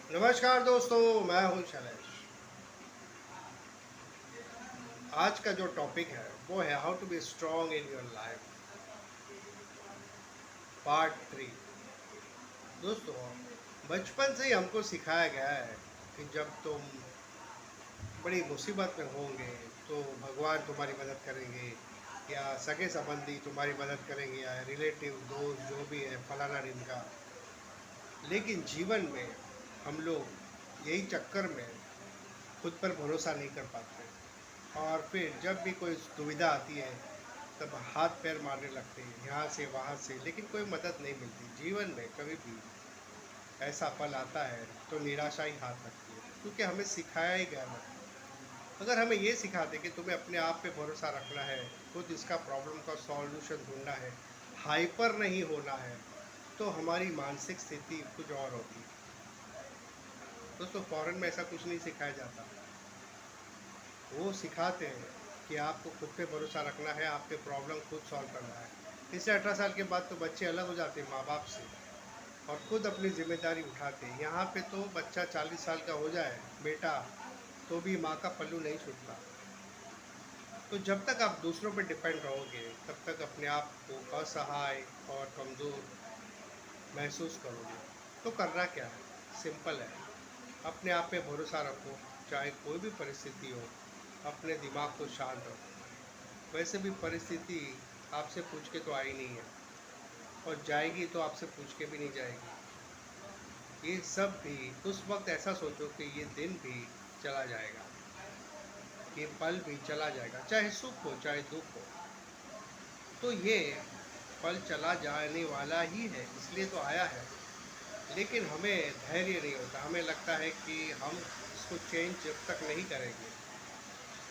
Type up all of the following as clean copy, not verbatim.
नमस्कार दोस्तों, मैं हूं शैलेश। आज का जो टॉपिक है वो है how to be strong in your life, part 3। दोस्तों, बचपन से ही हमको सिखाया गया है कि जब तुम बड़ी मुसीबत में होंगे तो भगवान तुम्हारी मदद करेंगे, या सगे संबंधी तुम्हारी मदद करेंगे, या रिलेटिव दोस्त जो भी है फलाना ढिमका। लेकिन जीवन में हम लोग यही चक्कर में खुद पर भरोसा नहीं कर पाते, और फिर जब भी कोई दुविधा आती है तब हाथ पैर मारने लगते हैं यहाँ से वहाँ से, लेकिन कोई मदद नहीं मिलती। जीवन में कभी भी ऐसा पल आता है तो निराशा ही हाथ रखती है, क्योंकि हमें सिखाया ही गया है। अगर हमें ये सिखाते कि तुम्हें अपने आप पे भरोसा रखना है, खुद इसका प्रॉब्लम का सॉल्यूशन ढूंढना है, हाइपर नहीं होना है, तो हमारी मानसिक स्थिति कुछ और होती। दोस्तों, फॉरेन में ऐसा कुछ नहीं सिखाया जाता। वो सिखाते हैं कि आपको खुद पे भरोसा रखना है, आपके प्रॉब्लम खुद सॉल्व करना है। इससे 18 साल के बाद तो बच्चे अलग हो जाते हैं माँ बाप से और खुद अपनी जिम्मेदारी उठाते हैं। यहाँ पे तो बच्चा 40 साल का हो जाए बेटा तो भी माँ का पल्लू नहीं छूटता। तो जब तक आप दूसरों पर डिपेंड रहोगे तब तक अपने आप को असहाय और कमज़ोर महसूस करोगे। तो करना क्या है? सिंपल है, अपने आप पे भरोसा रखो। चाहे कोई भी परिस्थिति हो, अपने दिमाग को शांत रखो। वैसे भी परिस्थिति आपसे पूछ के तो आई नहीं है, और जाएगी तो आपसे पूछ के भी नहीं जाएगी। ये सब भी उस वक्त ऐसा सोचो कि ये दिन भी चला जाएगा, ये पल भी चला जाएगा, चाहे सुख हो चाहे दुख हो। तो ये पल चला जाने वाला ही है, इसलिए तो आया है। लेकिन हमें धैर्य नहीं होता, हमें लगता है कि हम इसको चेंज जब तक नहीं करेंगे।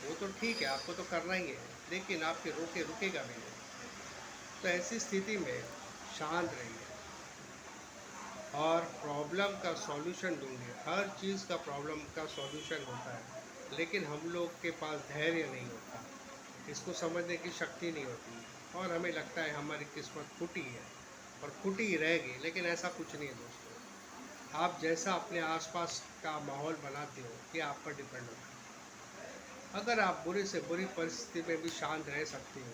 वो तो ठीक है, आपको तो करना ही है, लेकिन आपके रुकेगा भी नहीं। तो ऐसी स्थिति में शांत रहिए और प्रॉब्लम का सॉल्यूशन ढूंढिए। हर चीज़ का प्रॉब्लम का सॉल्यूशन होता है, लेकिन हम लोग के पास धैर्य नहीं होता, इसको समझने की शक्ति नहीं होती, और हमें लगता है हमारी किस्मत फूटी है और फूटी ही रहेगी। लेकिन ऐसा कुछ नहीं है दोस्तों। आप जैसा अपने आसपास का माहौल बनाते हो ये आप पर डिपेंड होता है। अगर आप बुरे से बुरी परिस्थिति में भी शांत रह सकते हो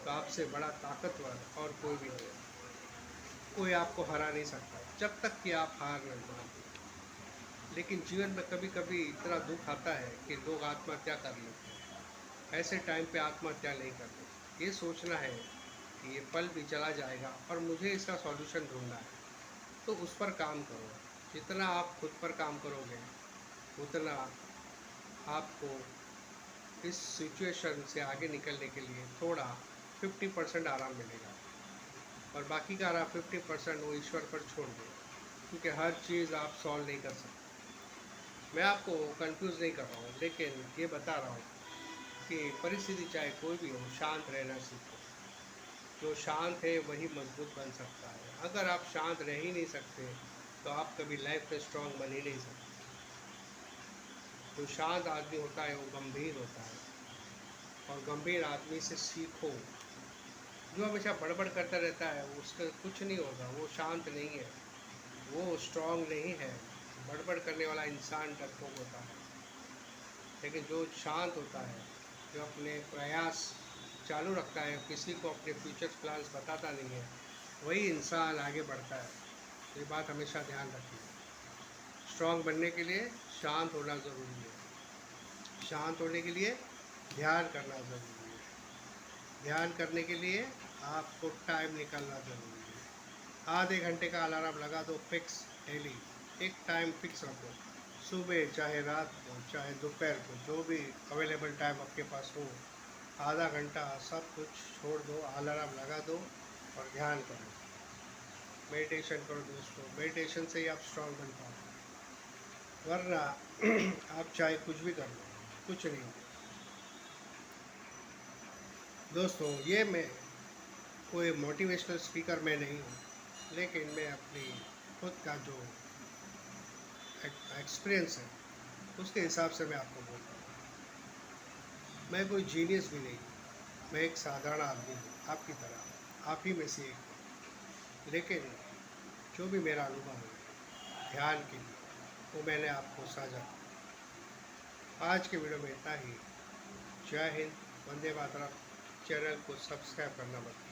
तो आपसे बड़ा ताकतवर और कोई भी नहीं है। कोई आपको हरा नहीं सकता जब तक कि आप हार नहीं मानते। लेकिन जीवन में कभी कभी इतना दुख आता है कि लोग आत्महत्या कर लेते हैं। ऐसे टाइम पे आत्महत्या नहीं करते। ये सोचना है कि ये पल भी चला जाएगा और मुझे इसका सॉल्यूशन ढूंढना है, तो उस पर काम करो। जितना आप खुद पर काम करोगे उतना आपको इस सिचुएशन से आगे निकलने के लिए थोड़ा 50% आराम मिलेगा, और बाकी का रहा 50% वो ईश्वर पर छोड़ दो, क्योंकि हर चीज़ आप सॉल्व नहीं कर सकते। मैं आपको कंफ्यूज नहीं कर रहा हूँ, लेकिन ये बता रहा हूँ कि परिस्थिति चाहे कोई भी हो, शांत रहना सीखो। जो शांत है वही मजबूत बन सकता है। अगर आप शांत रह ही नहीं सकते तो आप कभी लाइफ में स्ट्रांग बन ही नहीं सकते। जो शांत आदमी होता है वो गंभीर होता है, और गंभीर आदमी से सीखो। जो हमेशा बड़बड़ करता रहता है उसका कुछ नहीं होगा, वो शांत नहीं है, वो स्ट्रांग नहीं है। बड़बड़ करने वाला इंसान डरपोक होता है, लेकिन जो शांत होता है, जो अपने प्रयास चालू रखता है, किसी को अपने फ्यूचर प्लान्स बताता नहीं है, वही इंसान आगे बढ़ता है। ये बात हमेशा ध्यान रखिए। स्ट्रांग बनने के लिए शांत होना ज़रूरी है। शांत होने के लिए ध्यान करना ज़रूरी है। ध्यान करने के लिए आपको टाइम निकालना ज़रूरी है। आधे घंटे का अलार्म लगा दो फिक्स, डेली एक टाइम फिक्स रखो। सुबह चाहे रात को चाहे दोपहर को, जो भी अवेलेबल टाइम आपके पास हो, आधा घंटा सब कुछ छोड़ दो, अलार्म लगा दो और ध्यान करो। मेडिटेशन करो दोस्तों, मेडिटेशन से ही आप स्ट्रांग बन पाओ, वरना आप चाहे कुछ भी कर लो, कुछ नहीं। दोस्तों, ये मैं कोई मोटिवेशनल स्पीकर मैं नहीं हूँ, लेकिन मैं अपनी खुद का जो एक्सपीरियंस है उसके हिसाब से मैं आपको बोलता हूँ। मैं कोई जीनियस भी नहीं हूँ, मैं एक साधारण आदमी हूँ, आपकी तरह, आप ही में से एक हूँ। लेकिन जो भी मेरा अनुभव है ध्यान के लिए, वो मैंने आपको साझा। आज के वीडियो में इतना ही। जय हिंद, वंदे मातरम। चैनल को सब्सक्राइब करना मत भूलिए।